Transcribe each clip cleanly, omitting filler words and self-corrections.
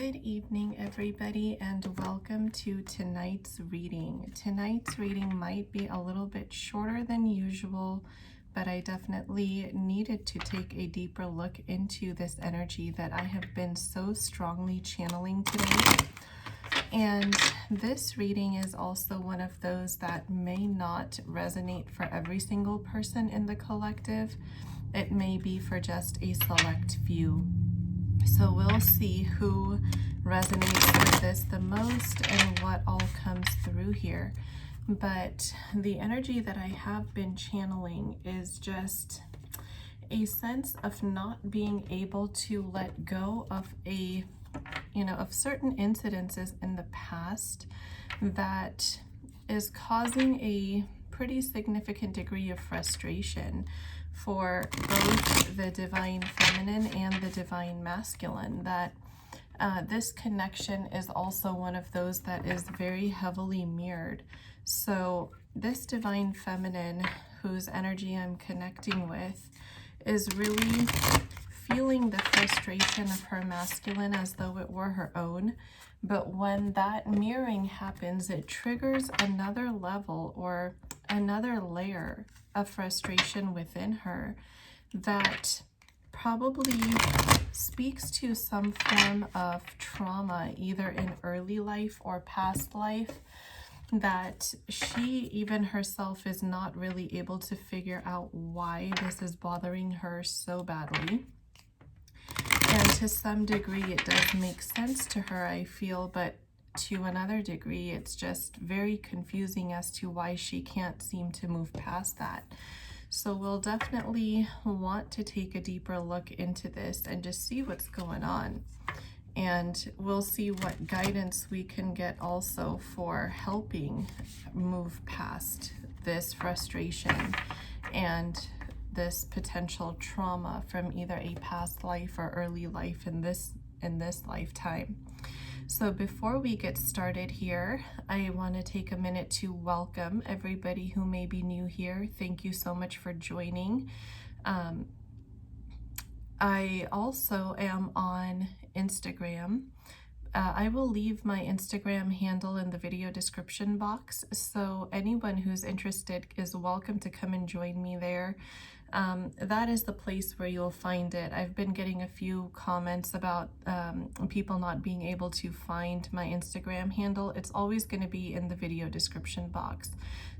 Good evening, everybody, and welcome to tonight's reading. Tonight's reading might be a little bit shorter than usual, but I definitely needed to take a deeper look into this energy that I have been so strongly channeling today. And this reading is also one of those that may not resonate for every single person in the collective. It may be for just a select few. So we'll see who resonates with this the most and what all comes through here. But the energy that I have been channeling is just a sense of not being able to let go of of certain incidences in the past that is causing a pretty significant degree of frustration for both the divine feminine and the divine masculine. That this connection is also one of those that is very heavily mirrored. So this divine feminine, whose energy I'm connecting with, is really feeling the frustration of her masculine as though it were her own. But when that mirroring happens, it triggers another level or another layer of frustration within her that probably speaks to some form of trauma, either in early life or past life, that she even herself is not really able to figure out why this is bothering her so badly. And to some degree it does make sense to her, I feel, but to another degree it's just very confusing as to why she can't seem to move past that. So we'll definitely want to take a deeper look into this and just see what's going on. And we'll see what guidance we can get also for helping move past this frustration and this potential trauma from either a past life or early life in this lifetime. So before we get started here, I want to take a minute to welcome everybody who may be new here. Thank you so much for joining. I also am on Instagram. I will leave my Instagram handle in the video description box, so anyone who's interested is welcome to come and join me there. That is the place where you'll find it. I've been getting a few comments about people not being able to find my Instagram handle. It's always going to be in the video description box,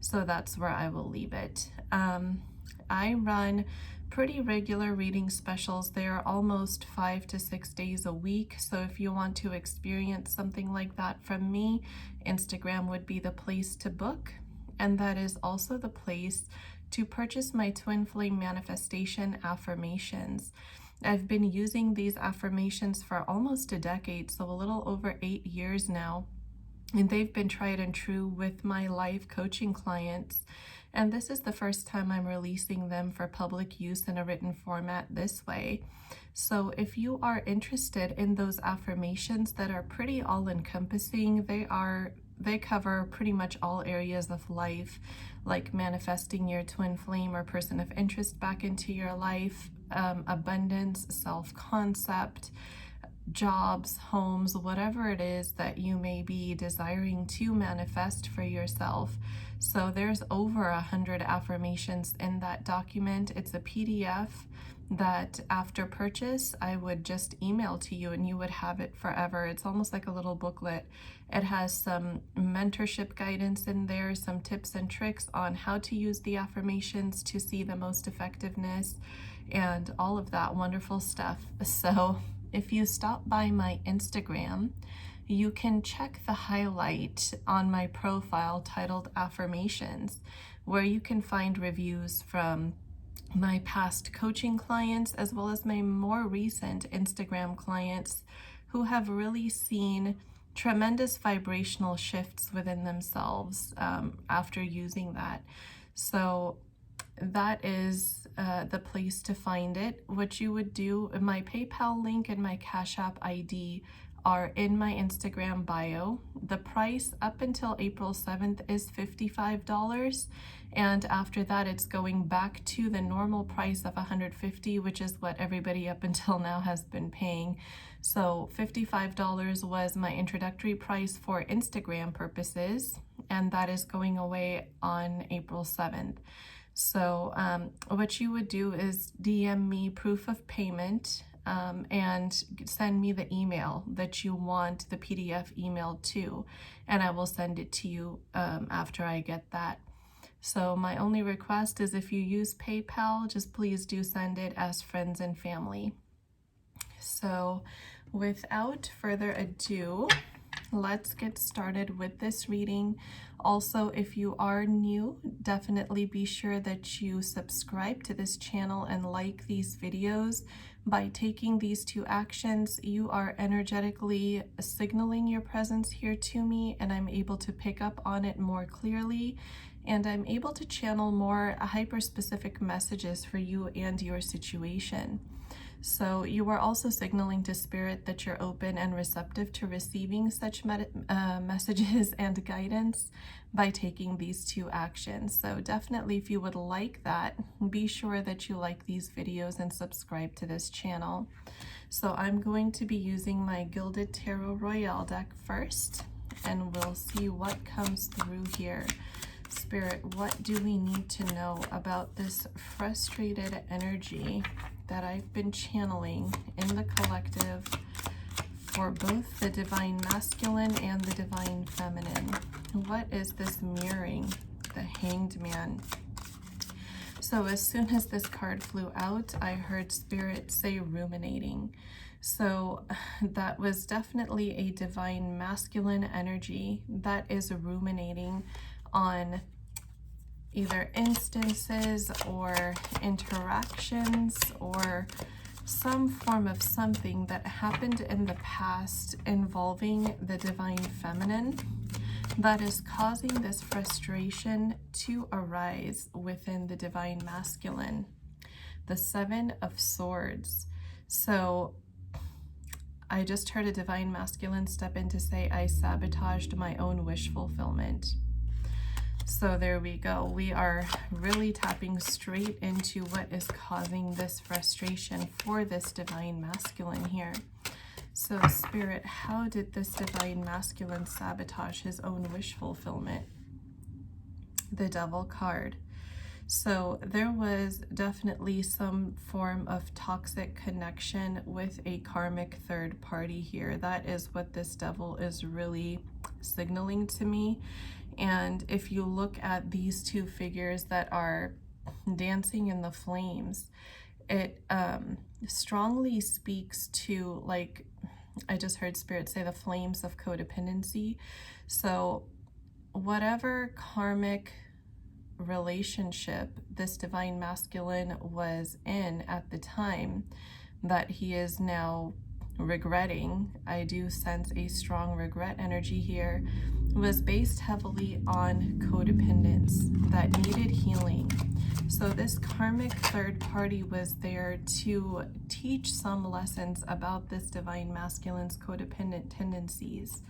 so that's where I will leave it. I run pretty regular reading specials. They are almost 5 to 6 days a week. So if you want to experience something like that from me, Instagram would be the place to book. And that is also the place to purchase my twin flame manifestation affirmations. I've been using these affirmations for almost a decade, so a little over 8 years now. And they've been tried and true with my life coaching clients. And this is the first time I'm releasing them for public use in a written format this way. So if you are interested in those affirmations that are pretty all-encompassing, they cover pretty much all areas of life, like manifesting your twin flame or person of interest back into your life, abundance, self-concept, jobs, homes, whatever it is that you may be desiring to manifest for yourself. So there's over 100 affirmations in that document. It's a PDF that after purchase I would just email to you and you would have it forever. It's almost like a little booklet. It has some mentorship guidance in there, some tips and tricks on how to use the affirmations to see the most effectiveness and all of that wonderful stuff. So if you stop by my Instagram, you can check the highlight on my profile titled Affirmations, where you can find reviews from my past coaching clients as well as my more recent Instagram clients who have really seen tremendous vibrational shifts within themselves after using that. So that is the place to find it. What you would do, my PayPal link and my Cash App ID are in my Instagram bio. The price up until April 7th is $55, and after that it's going back to the normal price of $150, which is what everybody up until now has been paying. So $55 was my introductory price for Instagram purposes, and that is going away on April 7th. So what you would do is DM me proof of payment, and send me the email that you want the PDF emailed to, and I will send it to you after I get that. So my only request is, if you use PayPal, just please do send it as friends and family. So without further ado, let's get started with this reading. Also, if you are new, definitely be sure that you subscribe to this channel and like these videos. By taking these two actions, you are energetically signaling your presence here to me, and I'm able to pick up on it more clearly, and I'm able to channel more hyper-specific messages for you and your situation. So you are also signaling to Spirit that you're open and receptive to receiving such messages and guidance by taking these two actions. So definitely, if you would like that, be sure that you like these videos and subscribe to this channel. So I'm going to be using my Gilded Tarot Royale deck first, and we'll see what comes through here. Spirit, what do we need to know about this frustrated energy that I've been channeling in the collective for both the Divine Masculine and the Divine Feminine? What is this mirroring? The Hanged Man. So as soon as this card flew out, I heard Spirit say ruminating. So that was definitely a Divine Masculine energy that is ruminating on either instances or interactions or some form of something that happened in the past involving the Divine Feminine that is causing this frustration to arise within the Divine Masculine. The Seven of Swords. So I just heard a Divine Masculine step in to say, I sabotaged my own wish fulfillment. So there we go. We are really tapping straight into what is causing this frustration for this Divine Masculine here. So Spirit, how did this Divine Masculine sabotage his own wish fulfillment? The Devil card. So there was definitely some form of toxic connection with a karmic third party here. That is what this Devil is really signaling to me. And if you look at these two figures that are dancing in the flames, it strongly speaks to, like, I just heard Spirit say, the flames of codependency. So whatever karmic relationship this Divine Masculine was in at the time that he is now regretting, I do sense a strong regret energy here, was based heavily on codependence that needed healing. So this karmic third party was there to teach some lessons about this Divine Masculine's codependent tendencies,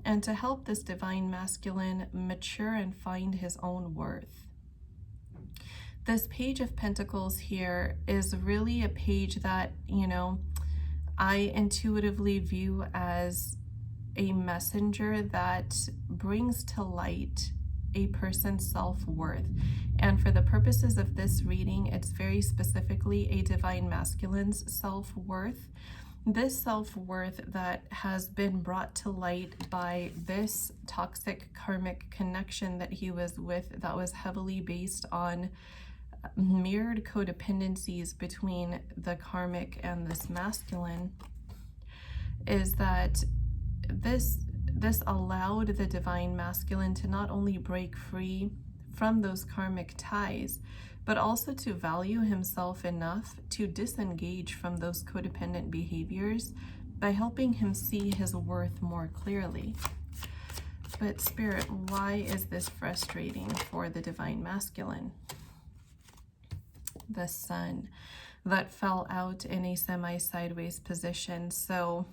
and to help this Divine Masculine mature and find his own worth. This Page of Pentacles here is really a page that, you know, I intuitively view as a messenger that brings to light a person's self-worth. And for the purposes of this reading, it's very specifically a Divine Masculine's self-worth. This self-worth that has been brought to light by this toxic karmic connection that he was with, that was heavily based on mirrored codependencies between the karmic and this masculine, is that this allowed the Divine Masculine to not only break free from those karmic ties, but also to value himself enough to disengage from those codependent behaviors by helping him see his worth more clearly. But Spirit, why is this frustrating for the Divine Masculine? The Sun that fell out in a semi-sideways position. So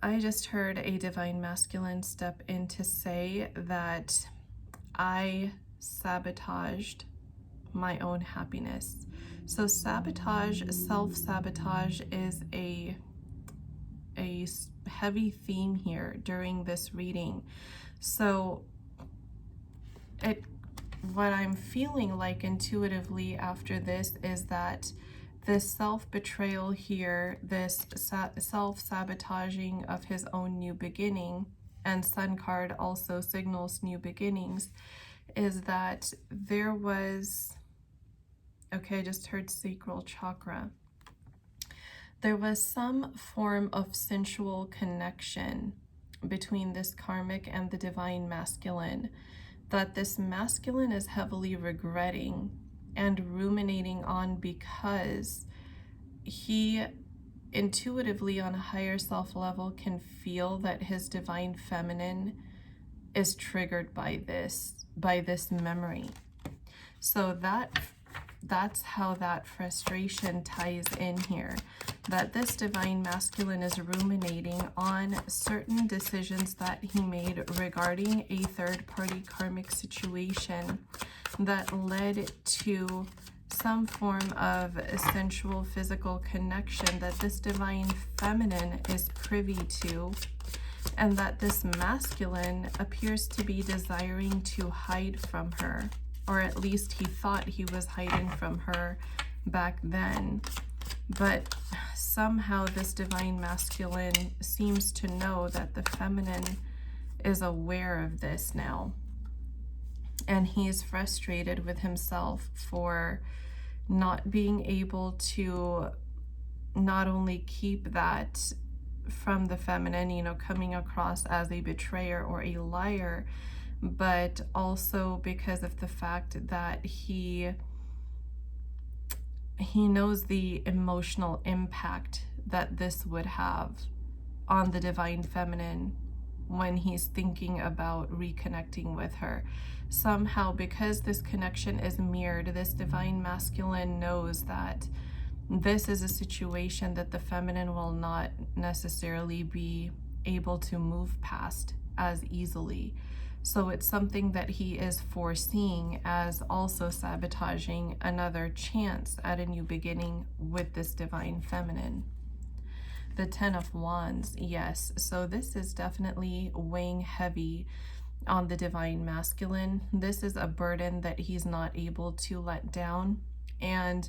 I just heard a divine masculine step in to say that I sabotaged my own happiness. So sabotage, self-sabotage is a heavy theme here during this reading. So what I'm feeling like intuitively after this is that this self-betrayal here, this self-sabotaging of his own new beginning, and Sun card also signals new beginnings, is that there was, okay, I just heard sacral chakra. There was some form of sensual connection between this karmic and the divine masculine that this masculine is heavily regretting and ruminating on, because he intuitively on a higher self level can feel that his divine feminine is triggered by this memory. So that's how that frustration ties in here, that this divine masculine is ruminating on certain decisions that he made regarding a third-party karmic situation that led to some form of sensual physical connection that this divine feminine is privy to, and that this masculine appears to be desiring to hide from her, or at least he thought he was hiding from her back then. But somehow this divine masculine seems to know that the feminine is aware of this now. And he's frustrated with himself for not being able to not only keep that from the feminine, you know, coming across as a betrayer or a liar, but also because of the fact that he knows the emotional impact that this would have on the divine feminine when he's thinking about reconnecting with her. Somehow, because this connection is mirrored, this divine masculine knows that this is a situation that the feminine will not necessarily be able to move past as easily. So it's something that he is foreseeing as also sabotaging another chance at a new beginning with this divine feminine. The Ten of Wands, yes. So this is definitely weighing heavy on the divine masculine. This is a burden that he's not able to let down. And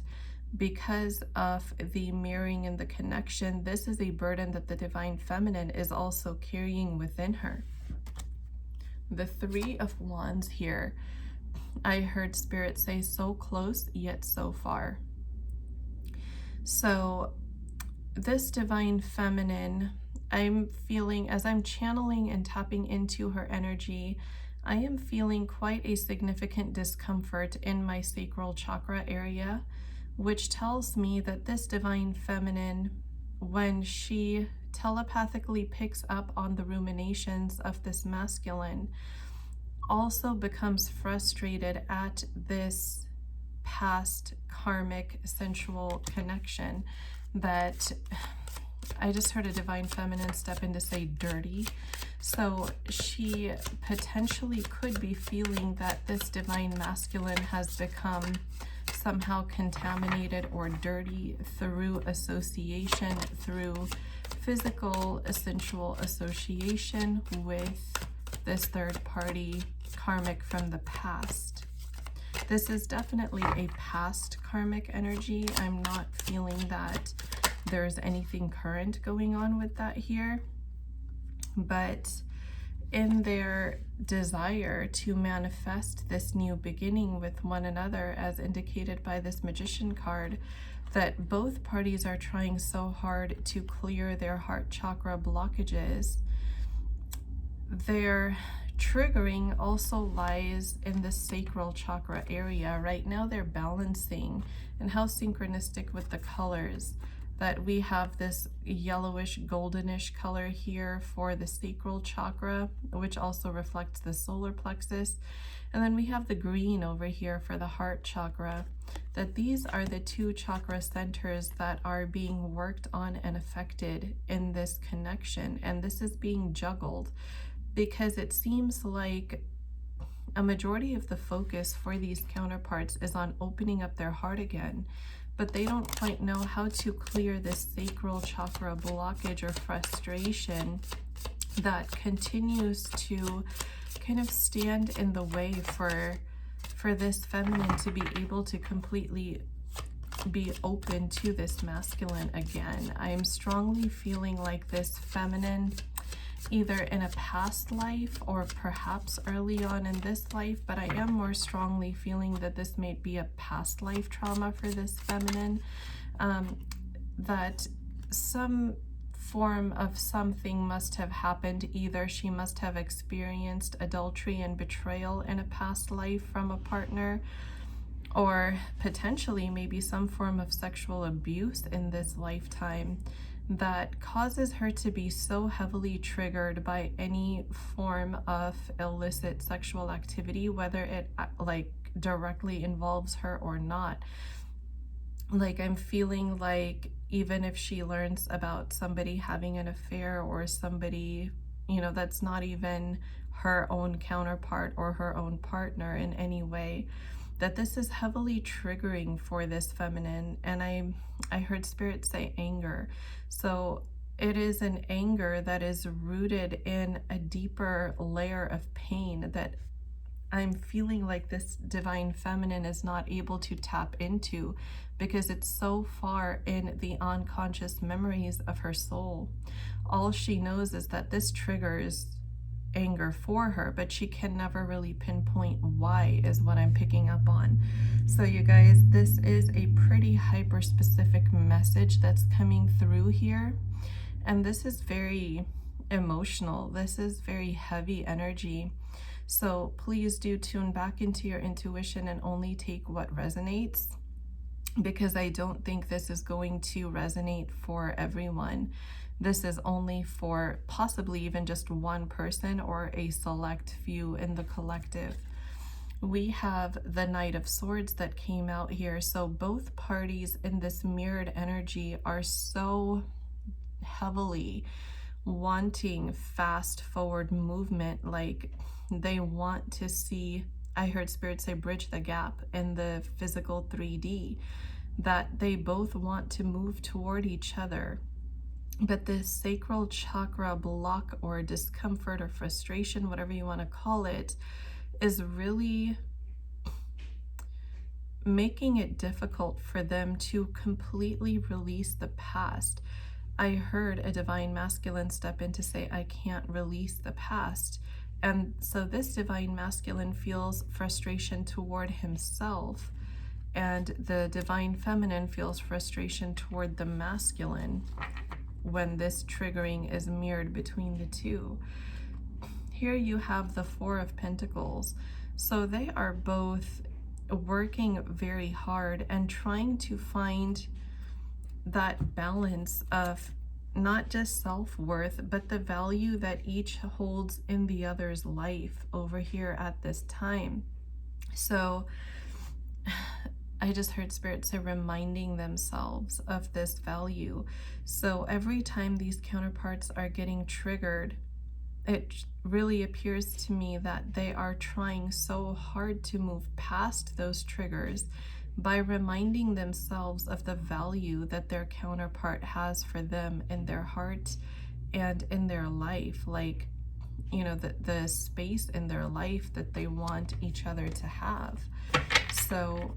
because of the mirroring and the connection, this is a burden that the divine feminine is also carrying within her. The Three of Wands here, I heard Spirit say so close yet so far. So this divine feminine, I'm feeling, as I'm channeling and tapping into her energy, I am feeling quite a significant discomfort in my sacral chakra area, which tells me that this divine feminine, when she telepathically picks up on the ruminations of this masculine, also becomes frustrated at this past karmic sensual connection that I just heard a divine feminine step in to say dirty. So she potentially could be feeling that this divine masculine has become somehow contaminated or dirty through association, through physical, sensual association with this third party karmic from the past. This is definitely a past karmic energy. I'm not feeling that there's anything current going on with that here, but in their desire to manifest this new beginning with one another, as indicated by this Magician card, that both parties are trying so hard to clear their heart chakra blockages, their triggering also lies in the sacral chakra area. Right now they're balancing, and how synchronistic with the colors, that we have this yellowish goldenish color here for the sacral chakra, which also reflects the solar plexus. And then we have the green over here for the heart chakra, that these are the two chakra centers that are being worked on and affected in this connection. And this is being juggled because it seems like a majority of the focus for these counterparts is on opening up their heart again, but they don't quite know how to clear this sacral chakra blockage or frustration that continues to kind of stand in the way for this feminine to be able to completely be open to this masculine again. I am strongly feeling like this feminine, either in a past life or perhaps early on in this life, but I am more strongly feeling that this may be a past life trauma for this feminine, that some form of something must have happened. Either she must have experienced adultery and betrayal in a past life from a partner, or potentially maybe some form of sexual abuse in this lifetime that causes her to be so heavily triggered by any form of illicit sexual activity, whether it like directly involves her or not. Like, I'm feeling like even if she learns about somebody having an affair or somebody, you know, that's not even her own counterpart or her own partner in any way, that this is heavily triggering for this feminine. And I heard Spirit say anger. So it is an anger that is rooted in a deeper layer of pain that I'm feeling like this divine feminine is not able to tap into because it's so far in the unconscious memories of her soul. All she knows is that this triggers anger for her, but she can never really pinpoint why, is what I'm picking up on. So you guys, this is a pretty hyper specific message that's coming through here, and this is very emotional. This is very heavy energy. So please do tune back into your intuition and only take what resonates, because I don't think this is going to resonate for everyone. This is only for possibly even just one person or a select few in the collective. We have the Knight of Swords that came out here. So both parties in this mirrored energy are so heavily wanting fast forward movement. Like, they want to see, I heard Spirit say, bridge the gap in the physical 3D, that they both want to move toward each other. But this sacral chakra block or discomfort or frustration, whatever you want to call it, is really making it difficult for them to completely release the past. I heard a divine masculine step in to say, I can't release the past. And so this divine masculine feels frustration toward himself, and the divine feminine feels frustration toward the masculine when this triggering is mirrored between the two. Here you have the Four of Pentacles. So they are both working very hard and trying to find that balance of not just self-worth, but the value that each holds in the other's life over here at this time. So I just heard Spirit say reminding themselves of this value. So every time these counterparts are getting triggered, it really appears to me that they are trying so hard to move past those triggers by reminding themselves of the value that their counterpart has for them in their heart and in their life. Like, you know, the space in their life that they want each other to have. So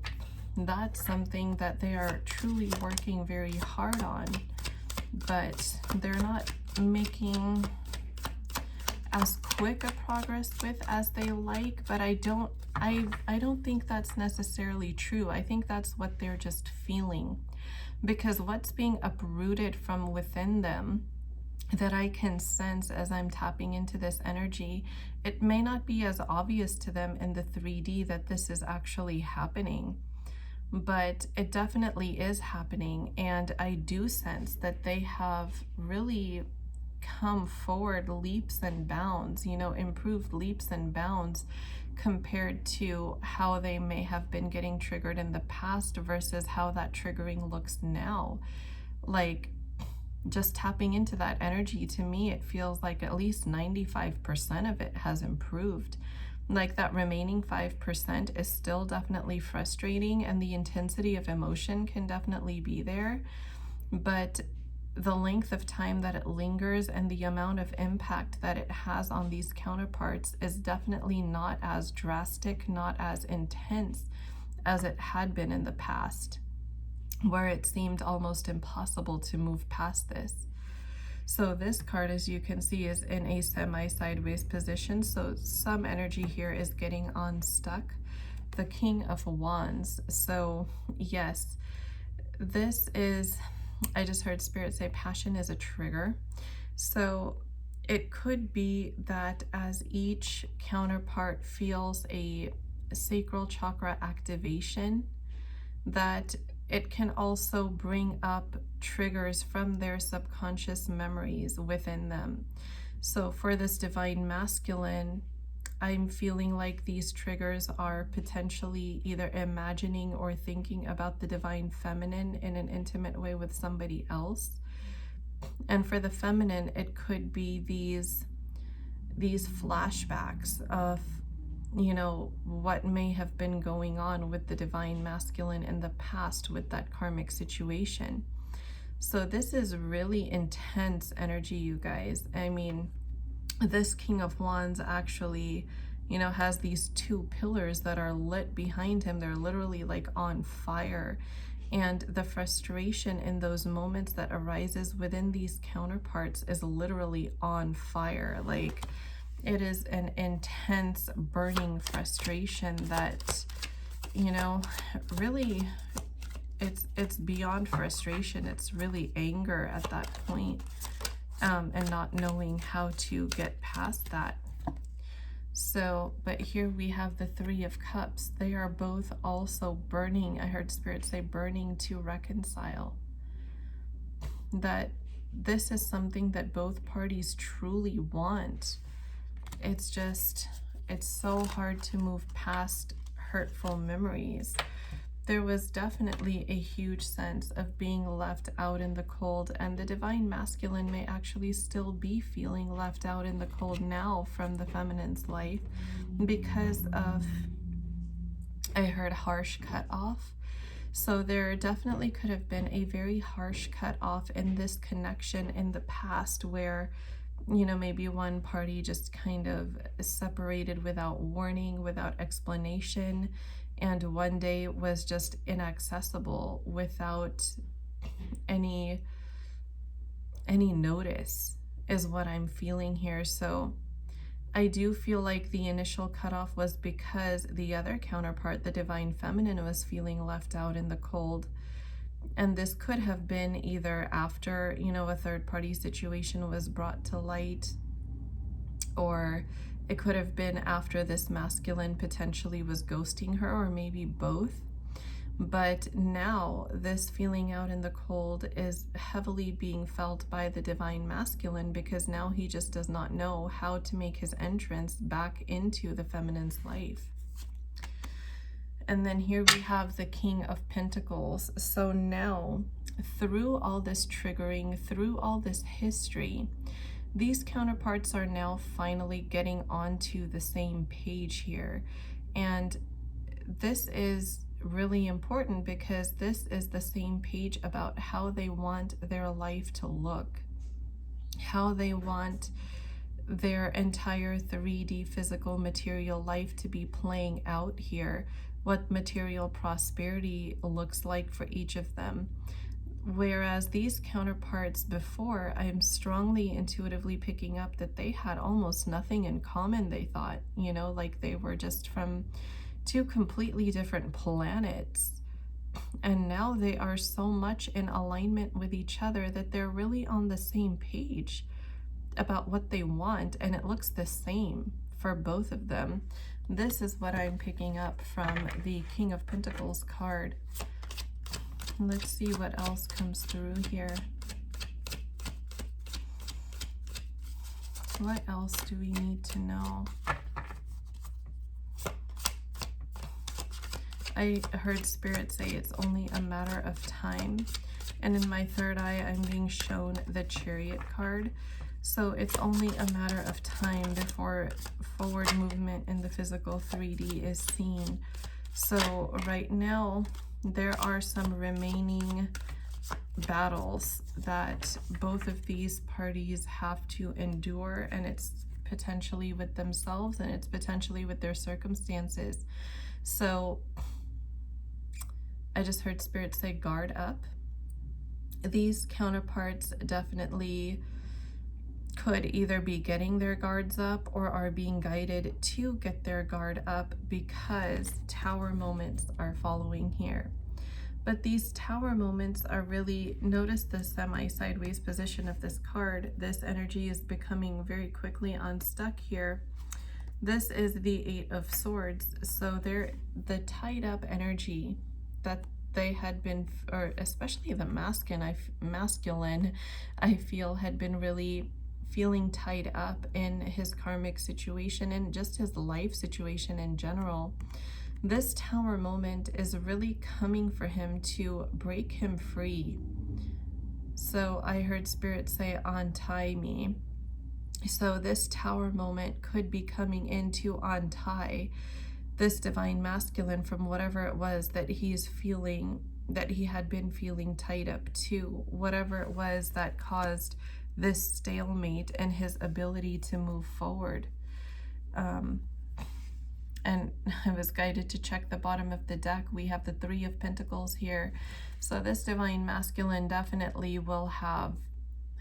that's something that they are truly working very hard on, but they're not making as quick a progress with as they like. But I don't think that's necessarily true. I think that's what they're just feeling, because what's being uprooted from within them that I can sense as I'm tapping into this energy, it may not be as obvious to them in the 3D that this is actually happening, but it definitely is happening. And I do sense that they have really come forward leaps and bounds, you know, improved leaps and bounds compared to how they may have been getting triggered in the past versus how that triggering looks now. Like, just tapping into that energy, to me, it feels like at least 95% of it has improved. Like, that remaining 5% is still definitely frustrating, and the intensity of emotion can definitely be there. But the length of time that it lingers and the amount of impact that it has on these counterparts is definitely not as drastic, not as intense as it had been in the past, where it seemed almost impossible to move past this. So this card, as you can see, is in a semi-sideways position, so some energy here is getting unstuck. The King of Wands. So yes, this is, I just heard Spirit say passion is a trigger. So it could be that as each counterpart feels a sacral chakra activation, that it can also bring up triggers from their subconscious memories within them. So for this divine masculine, I'm feeling like these triggers are potentially either imagining or thinking about the divine feminine in an intimate way with somebody else. And for the feminine, it could be these flashbacks of, you know, what may have been going on with the divine masculine in the past with that karmic situation. So this is really intense energy, you guys. I mean, this King of Wands actually, you know, has these two pillars that are lit behind him. They're literally like on fire. And the frustration in those moments that arises within these counterparts is literally on fire. Like, it is an intense burning frustration that, you know, really it's beyond frustration. It's really anger at that point, and not knowing how to get past that. So, but here we have the Three of Cups. They are both also burning. I heard Spirit say burning to reconcile. That this is something that both parties truly want. It's just, it's so hard to move past hurtful memories. There was definitely a huge sense of being left out in the cold, and the divine masculine may actually still be feeling left out in the cold now from the feminine's life because of, I heard, harsh cut off. So there definitely could have been a very harsh cut off in this connection in the past where, you know, maybe one party just kind of separated without warning, without explanation, and one day was just inaccessible without any notice, is what I'm feeling here. So I do feel like the initial cutoff was because the other counterpart, the divine feminine, was feeling left out in the cold. And this could have been either after, you know, a third party situation was brought to light, or it could have been after this masculine potentially was ghosting her, or maybe both. But now this feeling out in the cold is heavily being felt by the divine masculine, because now he just does not know how to make his entrance back into the feminine's life. And then here we have the King of Pentacles. So now, through all this triggering, through all this history, these counterparts are now finally getting onto the same page here. And this is really important because this is the same page about how they want their life to look, how they want their entire 3D physical material life to be playing out here, what material prosperity looks like for each of them. Whereas these counterparts before, I am strongly intuitively picking up that they had almost nothing in common, they thought, you know, like they were just from two completely different planets. And now they are so much in alignment with each other that they're really on the same page about what they want, and it looks the same for both of them. This is what I'm picking up from the King of Pentacles card. Let's see what else comes through here. What else do we need to know? I heard Spirit say it's only a matter of time. And in my third eye, I'm being shown the Chariot card. So it's only a matter of time before forward movement in the physical 3D is seen. So right now, there are some remaining battles that both of these parties have to endure, and it's potentially with themselves and it's potentially with their circumstances. So I just heard Spirit say guard up. These counterparts definitely could either be getting their guards up or are being guided to get their guard up, because tower moments are following here. But these tower moments are really, notice the semi-sideways position of this card. This energy is becoming very quickly unstuck here. This is the Eight of Swords. So the tied up energy that they had been, or especially the masculine, I feel had been really feeling tied up in his karmic situation and just his life situation in general. This tower moment is really coming for him to break him free. So I heard Spirit say, untie me. So this tower moment could be coming in to untie this divine masculine from whatever it was that he's feeling, that he had been feeling tied up to, whatever it was that caused this stalemate and his ability to move forward. And I was guided to check the bottom of the deck. We have the Three of Pentacles here. So this divine masculine definitely will have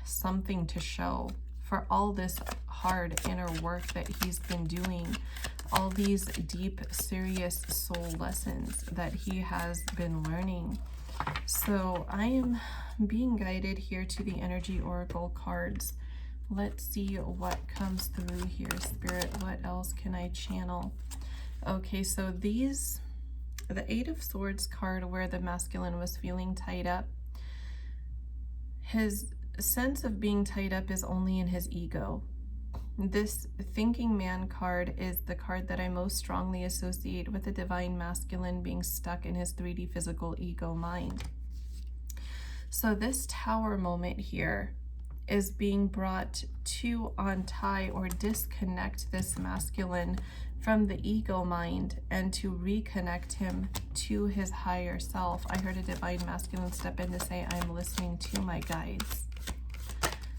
something to show for all this hard inner work that he's been doing, all these deep, serious soul lessons that he has been learning. So I am being guided here to the Energy Oracle cards. Let's see what comes through here, Spirit. What else can I channel? Okay, so the Eight of Swords card, where the masculine was feeling tied up, his sense of being tied up is only in his ego. This Thinking Man card is the card that I most strongly associate with the divine masculine being stuck in his 3D physical ego mind. So this tower moment here is being brought to untie or disconnect this masculine from the ego mind and to reconnect him to his higher self. I heard a divine masculine step in to say, I'm listening to my guides.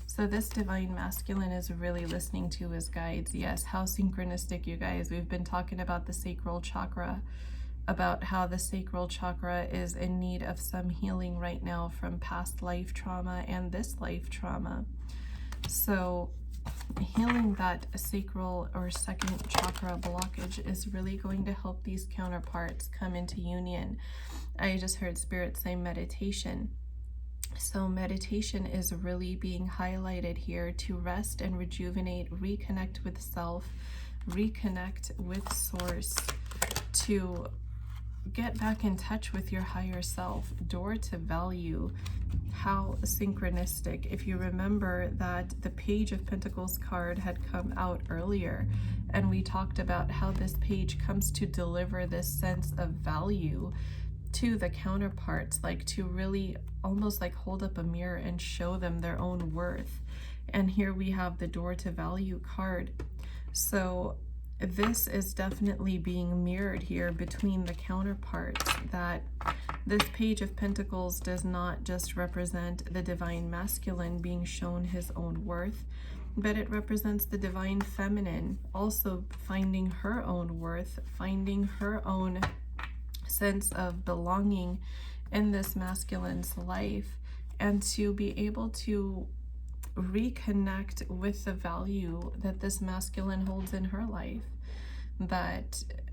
So this divine masculine is really listening to his guides. Yes, how synchronistic, you guys. We've been talking about the sacral chakra, about how the sacral chakra is in need of some healing right now from past life trauma and this life trauma. So healing that sacral or second chakra blockage is really going to help these counterparts come into union. I just heard Spirit say meditation. So meditation is really being highlighted here to rest and rejuvenate, reconnect with self, reconnect with source, to get back in touch with your higher self. Door to value. How synchronistic. If you remember that the Page of Pentacles card had come out earlier, and we talked about how this page comes to deliver this sense of value to the counterparts, like to really almost like hold up a mirror and show them their own worth. And here we have the Door to Value card. So this is definitely being mirrored here between the counterparts, that this Page of Pentacles does not just represent the divine masculine being shown his own worth, but it represents the divine feminine also finding her own worth, finding her own sense of belonging in this masculine's life, and to be able to reconnect with the value that this masculine holds in her life,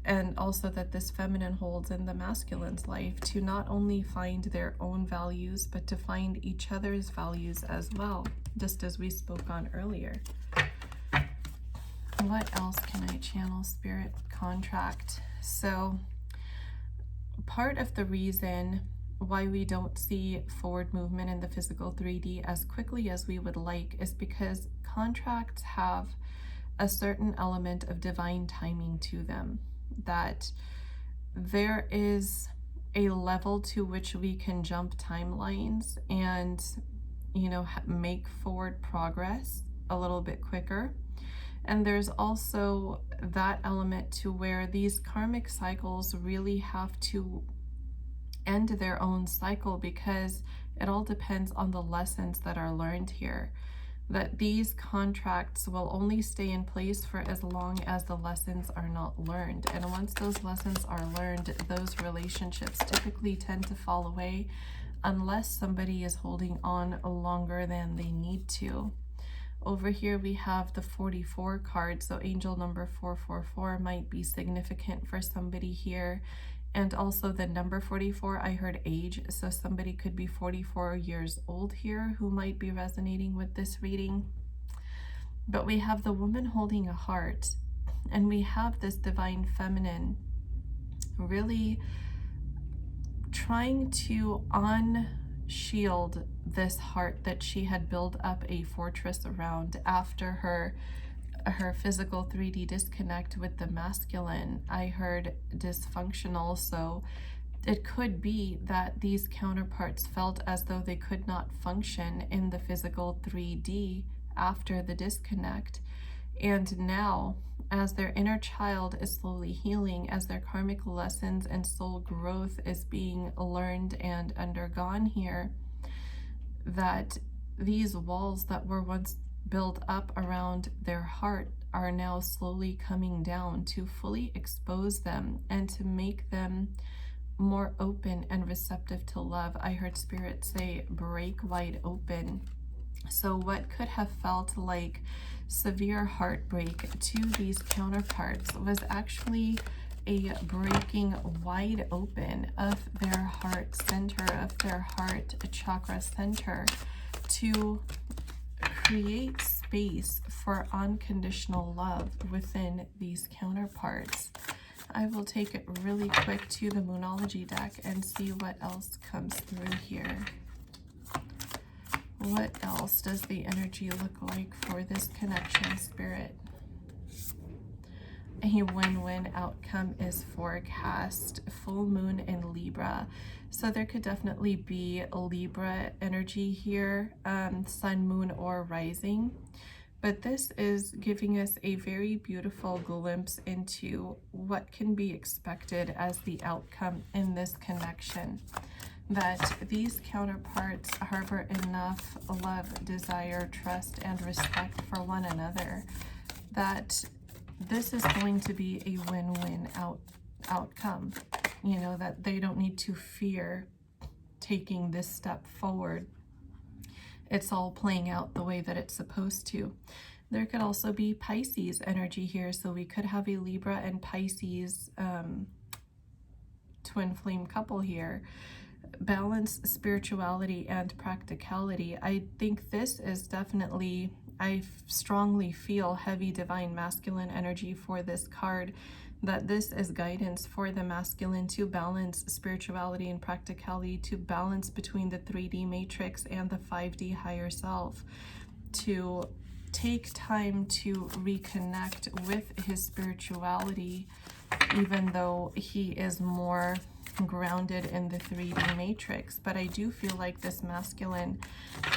and also that this feminine holds in the masculine's life, to not only find their own values, but to find each other's values as well, just as we spoke on earlier. What else can I channel, Spirit? Contract. So part of the reason why we don't see forward movement in the physical 3D as quickly as we would like is because contracts have a certain element of divine timing to them, that there is a level to which we can jump timelines and, you know, make forward progress a little bit quicker. And there's also that element to where these karmic cycles really have to end their own cycle, because it all depends on the lessons that are learned here. That these contracts will only stay in place for as long as the lessons are not learned. And once those lessons are learned, those relationships typically tend to fall away unless somebody is holding on longer than they need to. Over here we have the 44 card, so angel number 444 might be significant for somebody here. And also the number 44, I heard age, so somebody could be 44 years old here who might be resonating with this reading. But we have the woman holding a heart, and we have this divine feminine really trying to unshield this heart that she had built up a fortress around after her physical 3D disconnect with the masculine. I heard dysfunctional, so it could be that these counterparts felt as though they could not function in the physical 3D after the disconnect. And now, as their inner child is slowly healing, as their karmic lessons and soul growth is being learned and undergone here, that these walls that were once built up around their heart are now slowly coming down to fully expose them and to make them more open and receptive to love. I heard Spirit say break wide open. So what could have felt like severe heartbreak to these counterparts was actually a breaking wide open of their heart center, of their heart chakra center, to create space for unconditional love within these counterparts. I will take it really quick to the Moonology deck and see what else comes through here. What else does the energy look like for this connection, Spirit? A win-win outcome is forecast. Full moon in Libra. So there could definitely be a Libra energy here, sun, moon, or rising. But this is giving us a very beautiful glimpse into what can be expected as the outcome in this connection. That these counterparts harbor enough love, desire, trust, and respect for one another, that this is going to be a win-win outcome. You know, that they don't need to fear taking this step forward. It's all playing out the way that it's supposed to. There could also be Pisces energy here, so we could have a Libra and Pisces twin flame couple here. Balance spirituality and practicality. I think this is definitely, I strongly feel heavy divine masculine energy for this card, that this is guidance for the masculine to balance spirituality and practicality, to balance between the 3D matrix and the 5D higher self, to take time to reconnect with his spirituality, even though he is more grounded in the 3D matrix. But I do feel like this masculine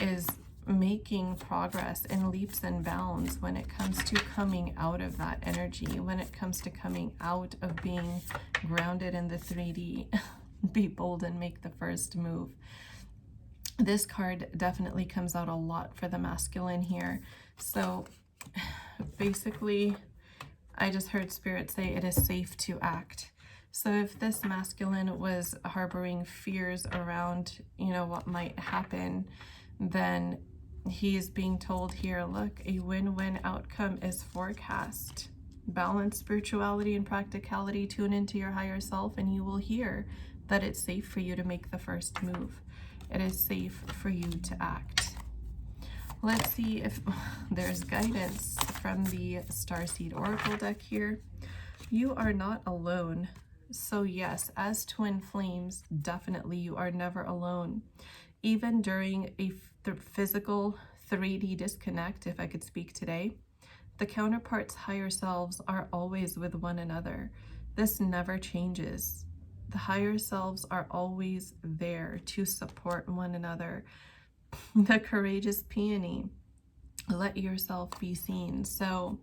is making progress in leaps and bounds when it comes to coming out of that energy, when it comes to coming out of being grounded in the 3D. Be bold and make the first move. This card definitely comes out a lot for the masculine here. So basically, I just heard Spirit say it is safe to act. So if this masculine was harboring fears around, you know, what might happen, then he is being told here, look, a win-win outcome is forecast. Balance spirituality and practicality, tune into your higher self, and you will hear that it's safe for you to make the first move. It is safe for you to act. Let's see if there's guidance from the Starseed Oracle deck here. You are not alone. So yes, as twin flames, definitely you are never alone. Even during a physical 3D disconnect, if I could speak today, the counterparts' higher selves are always with one another. This never changes. The higher selves are always there to support one another. The courageous peony, let yourself be seen. So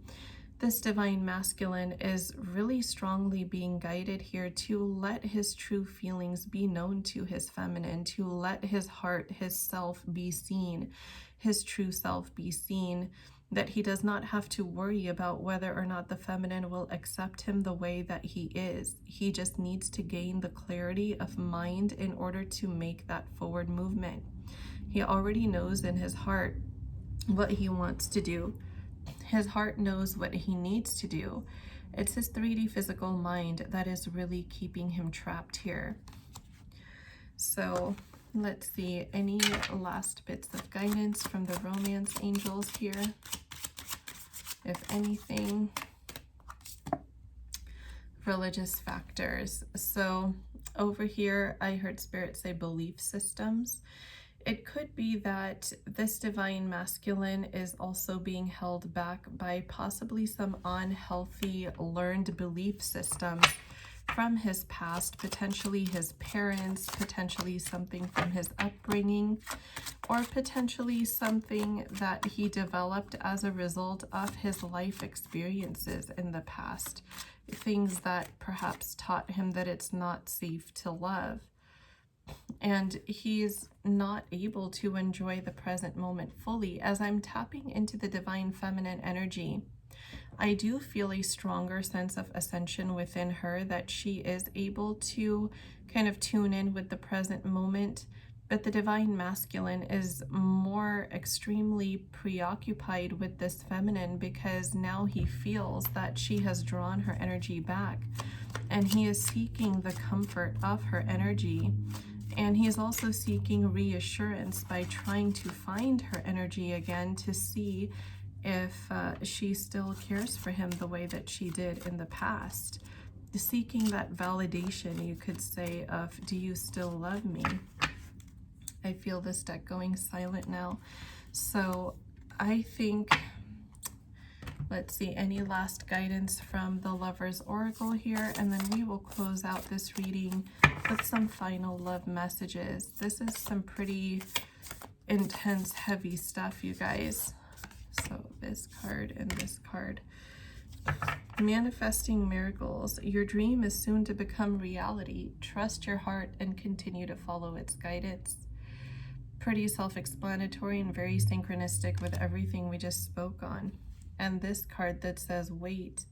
this divine masculine is really strongly being guided here to let his true feelings be known to his feminine, to let his heart, his self be seen, his true self be seen, that he does not have to worry about whether or not the feminine will accept him the way that he is. He just needs to gain the clarity of mind in order to make that forward movement. He already knows in his heart what he wants to do. His heart knows what he needs to do. It's his 3D physical mind that is really keeping him trapped here. So let's see, any last bits of guidance from the romance angels here? If anything, religious factors. So over here, I heard Spirit say belief systems. It could be that this divine masculine is also being held back by possibly some unhealthy learned belief systems from his past, potentially his parents, potentially something from his upbringing, or potentially something that he developed as a result of his life experiences in the past, things that perhaps taught him that it's not safe to love. And he's not able to enjoy the present moment fully. As I'm tapping into the divine feminine energy, I do feel a stronger sense of ascension within her, that she is able to kind of tune in with the present moment. But the divine masculine is more extremely preoccupied with this feminine, because now he feels that she has drawn her energy back, and he is seeking the comfort of her energy. And he is also seeking reassurance by trying to find her energy again to see if she still cares for him the way that she did in the past. Seeking that validation, you could say, of, do you still love me? I feel this deck going silent now. So I think, let's see, any last guidance from the Lover's Oracle here, and then we will close out this reading with some final love messages. This is some pretty intense, heavy stuff, you guys. So this card and this card. Manifesting miracles. Your dream is soon to become reality. Trust your heart and continue to follow its guidance. Pretty self-explanatory and very synchronistic with everything we just spoke on. And this card that says wait.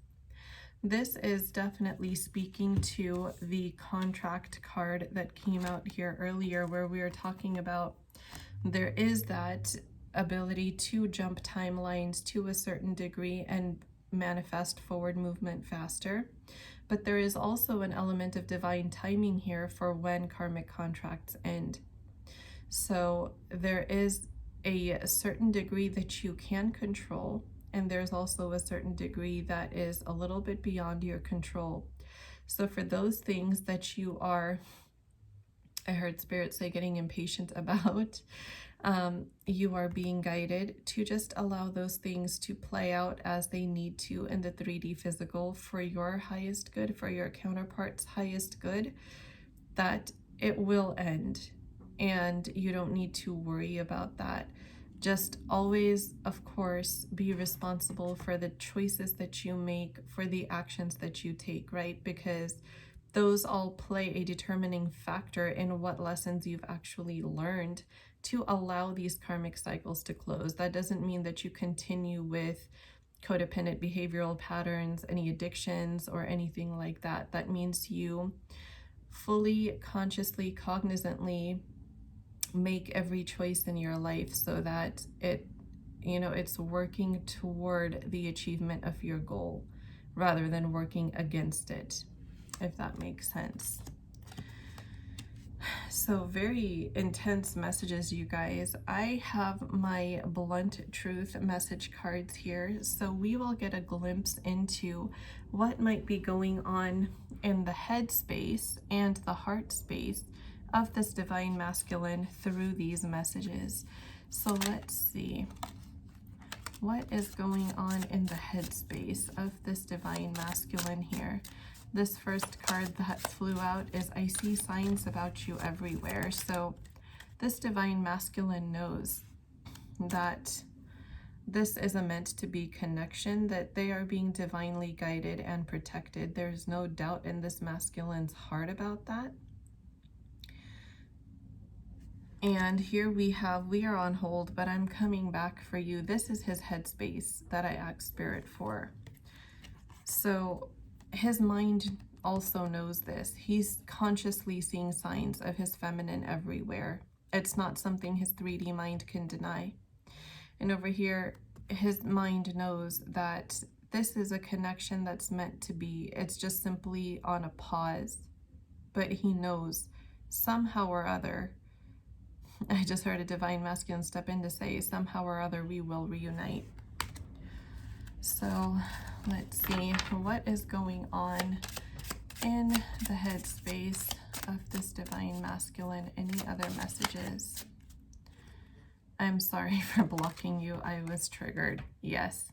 This is definitely speaking to the contract card that came out here earlier, where we were talking about there is that ability to jump timelines to a certain degree and manifest forward movement faster. But there is also an element of divine timing here for when karmic contracts end. So there is a certain degree that you can control, and there's also a certain degree that is a little bit beyond your control. So for those things that you are, I heard Spirit say, getting impatient about, you are being guided to just allow those things to play out as they need to in the 3D physical for your highest good, for your counterpart's highest good, that it will end. And you don't need to worry about that. Just always, of course, be responsible for the choices that you make, for the actions that you take, right? Because those all play a determining factor in what lessons you've actually learned to allow these karmic cycles to close. That doesn't mean that you continue with codependent behavioral patterns, any addictions, or anything like that. That means you fully, consciously, cognizantly make every choice in your life so that it's working toward the achievement of your goal rather than working against it, if that makes sense. So very intense messages, you guys. I have my blunt truth message cards here, so we will get a glimpse into what might be going on in the head space and the heart space of this divine masculine through these messages. So let's see. What is going on in the headspace of this divine masculine here? This first card that flew out is I see signs about you everywhere. So this divine masculine knows that this is a meant to be connection, that they are being divinely guided and protected. There's no doubt in this masculine's heart about that. And here we are on hold, but I'm coming back for you. This is his headspace that I ask Spirit for. So his mind also knows this. He's consciously seeing signs of his feminine everywhere. It's not something his 3D mind can deny. And over here, his mind knows that this is a connection that's meant to be. It's just simply on a pause. But he knows somehow or other, I just heard a divine masculine step in to say, somehow or other we will reunite. So let's see what is going on in the headspace of this divine masculine. Any other messages? I'm sorry for blocking you. I was triggered. Yes.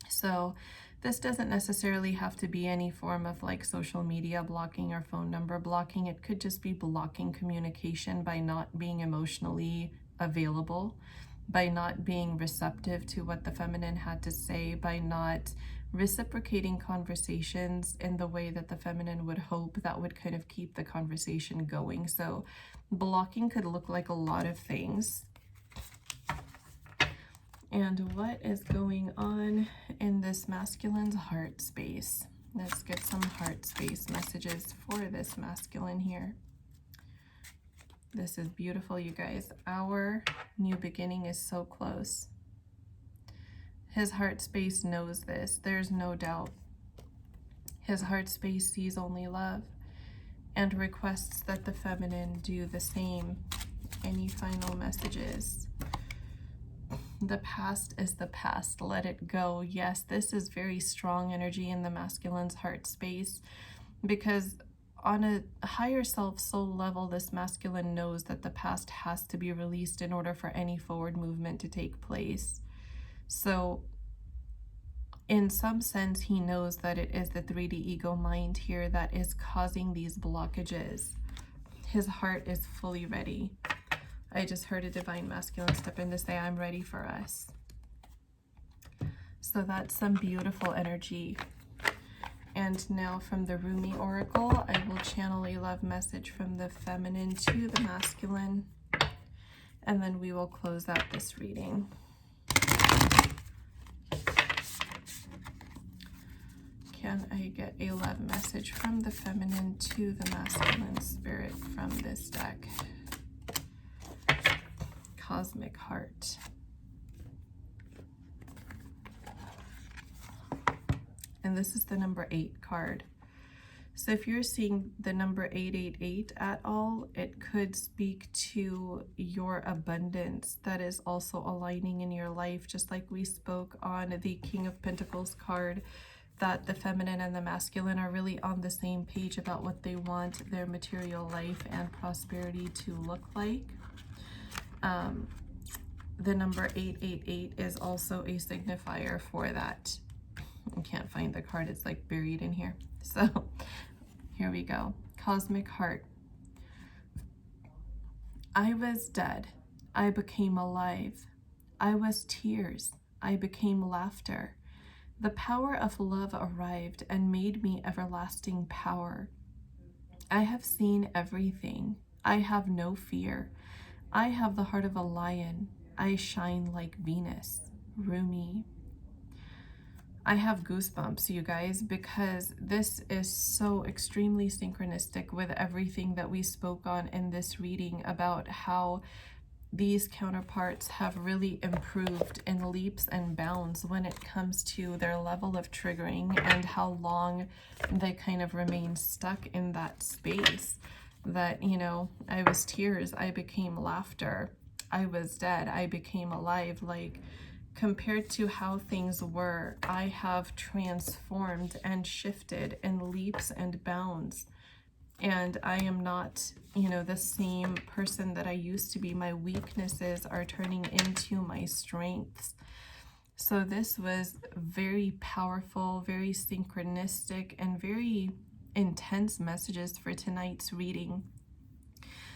So this doesn't necessarily have to be any form of like social media blocking or phone number blocking. It could just be blocking communication by not being emotionally available, by not being receptive to what the feminine had to say, by not reciprocating conversations in the way that the feminine would hope that would kind of keep the conversation going. So blocking could look like a lot of things. And what is going on in this masculine's heart space? Let's get some heart space messages for this masculine here. This is beautiful, you guys. Our new beginning is so close. His heart space knows this. There's no doubt. His heart space sees only love and requests that the feminine do the same. Any final messages? The past is the past. Let it go. Yes, this is very strong energy in the masculine's heart space, because on a higher self soul level, this masculine knows that the past has to be released in order for any forward movement to take place. So in some sense, he knows that it is the 3D ego mind here that is causing these blockages. His heart is fully ready. I just heard a divine masculine step in to say, I'm ready for us. So that's some beautiful energy. And now from the Rumi Oracle, I will channel a love message from the feminine to the masculine. And then we will close out this reading. Can I get a love message from the feminine to the masculine spirit from this deck? Cosmic Heart. And this is the number 8 card. So if you're seeing the number 888 at all, it could speak to your abundance that is also aligning in your life, just like we spoke on the King of Pentacles card, that the feminine and the masculine are really on the same page about what they want their material life and prosperity to look like. The number 888 is also a signifier for that. I can't find the card, it's like buried in here. So here we go. Cosmic Heart. I was dead, I became alive. I was tears, I became laughter. The power of love arrived and made me everlasting power. I have seen everything. I have no fear. I have the heart of a lion. I shine like Venus. Rumi. I have goosebumps, you guys, because this is so extremely synchronistic with everything that we spoke on in this reading about how these counterparts have really improved in leaps and bounds when it comes to their level of triggering and how long they kind of remain stuck in that space. that, you know, I was tears, I became laughter. I was dead, I became alive. Like, compared to how things were, I have transformed and shifted in leaps and bounds. And I am not, you know, the same person that I used to be. My weaknesses are turning into my strengths. So this was very powerful, very synchronistic, and very intense messages for tonight's reading.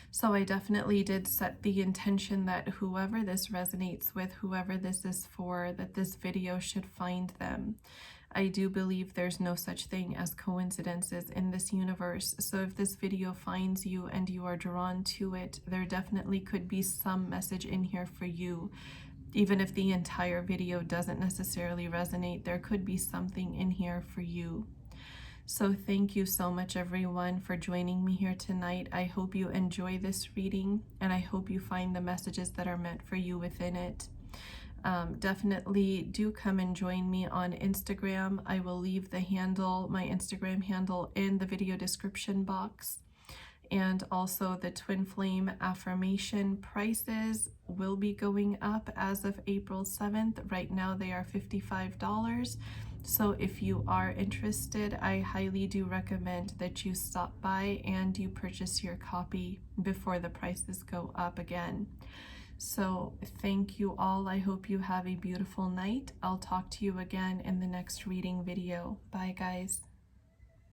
So I definitely did set the intention that whoever this resonates with, whoever this is for, that this video should find them. I do believe there's no such thing as coincidences in this universe. So if this video finds you and you are drawn to it, there definitely could be some message in here for you. Even if the entire video doesn't necessarily resonate, there could be something in here for you. So thank you so much, everyone, for joining me here tonight. I hope you enjoy this reading, and I hope you find the messages that are meant for you within it. Definitely do come and join me on Instagram. I will leave the handle, my Instagram handle, in the video description box. And also the twin flame affirmation prices will be going up as of April 7th. Right now they are $55. So if you are interested, I highly do recommend that you stop by and you purchase your copy before the prices go up again. So thank you all. I hope you have a beautiful night. I'll talk to you again in the next reading video. Bye, guys.